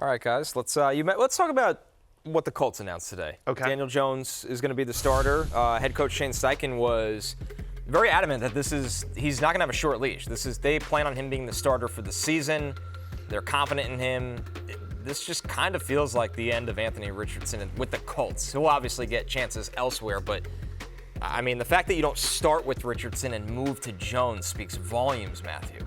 All right, guys. Let's talk about what the Colts announced today. Okay. Daniel Jones is going to be the starter. Head coach Shane Steichen was very adamant that he's not going to have a short leash. They plan on him being the starter for the season. They're confident in him. This just kind of feels like the end of Anthony Richardson with the Colts. He'll obviously get chances elsewhere, but I mean, the fact that you don't start with Richardson and move to Jones speaks volumes, Matthew.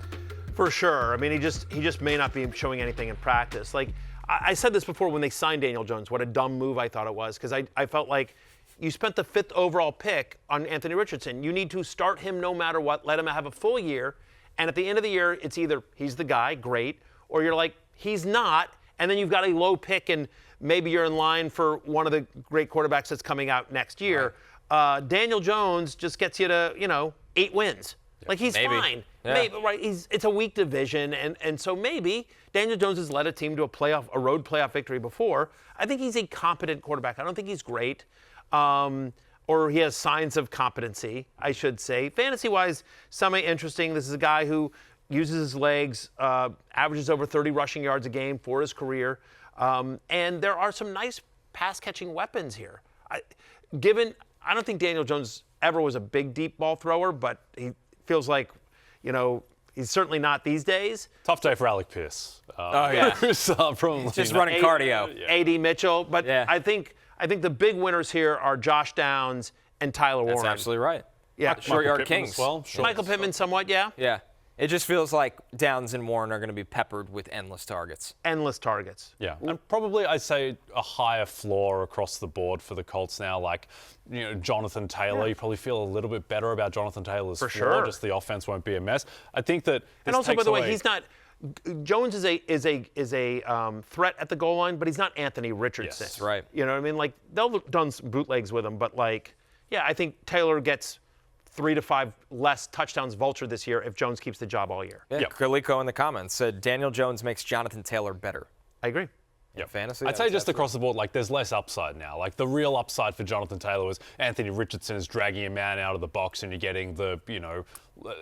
For sure. I mean, he just may not be showing anything in practice. Like, I said this before when they signed Daniel Jones, what a dumb move I thought it was, because I felt like you spent the 5th overall pick on Anthony Richardson. You need to start him no matter what, let him have a full year, and at the end of the year, it's either he's the guy, great, or you're like, he's not, and then you've got a low pick, and maybe you're in line for one of the great quarterbacks that's coming out next year. Right. Daniel Jones just gets you to, 8 wins. Like, he's fine. Yeah. Maybe, right? It's a weak division, and so maybe Daniel Jones has led a team to a road playoff victory before. I think he's a competent quarterback. I don't think he's great, or he has signs of competency, I should say. Fantasy-wise, semi-interesting. This is a guy who uses his legs, averages over 30 rushing yards a game for his career, and there are some nice pass-catching weapons here. I don't think Daniel Jones ever was a big deep ball thrower, but he feels like, he's certainly not these days. Tough day for Alec Pierce. Probably just running cardio. A.D. Mitchell, but yeah. I think the big winners here are Josh Downs and Tyler Warren. That's absolutely right. Yeah, Short yard kings. As well. Michael Pittman somewhat, yeah. Yeah. It just feels like Downs and Warren are going to be peppered with endless targets. Endless targets. Yeah, and probably I'd say a higher floor across the board for the Colts now. Like, Jonathan Taylor, you probably feel a little bit better about Jonathan Taylor's floor. Sure. Just the offense won't be a mess. I think that. And also, by the way, he's not. Jones is a threat at the goal line, but he's not Anthony Richardson. Yes, right. You know what I mean? Like, they'll done some bootlegs with him, but I think Taylor gets 3 to 5 less touchdowns vulture this year if Jones keeps the job all year. Yeah, Cirico in the comments said Daniel Jones makes Jonathan Taylor better. I agree. Yeah, fantasy. I'd say just across the board, there's less upside now. Like, the real upside for Jonathan Taylor was Anthony Richardson is dragging a man out of the box, and you're getting the,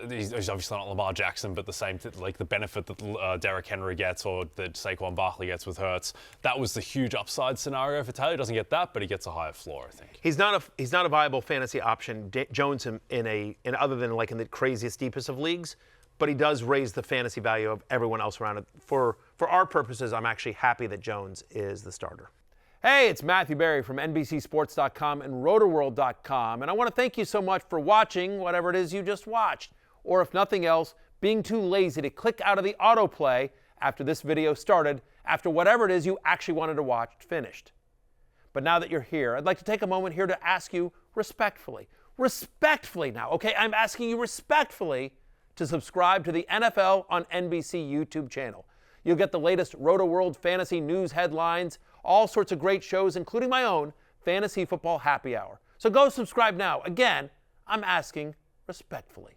he's obviously not Lamar Jackson, but the same, the benefit that Derrick Henry gets or that Saquon Barkley gets with Hurts. That was the huge upside scenario for Taylor. He doesn't get that, but he gets a higher floor, I think. He's not a viable fantasy option, Jones, in other than in the craziest, deepest of leagues. But he does raise the fantasy value of everyone else around it. For our purposes, I'm actually happy that Jones is the starter. Hey, it's Matthew Berry from NBCSports.com and RotoWorld.com, and I want to thank you so much for watching whatever it is you just watched, or if nothing else, being too lazy to click out of the autoplay after this video started, after whatever it is you actually wanted to watch finished. But now that you're here, I'd like to take a moment here to ask you respectfully now, okay? I'm asking you respectfully to subscribe to the NFL on NBC YouTube channel. You'll get the latest RotoWorld fantasy news headlines, all sorts of great shows, including my own Fantasy Football Happy Hour. So go subscribe now. Again, I'm asking respectfully.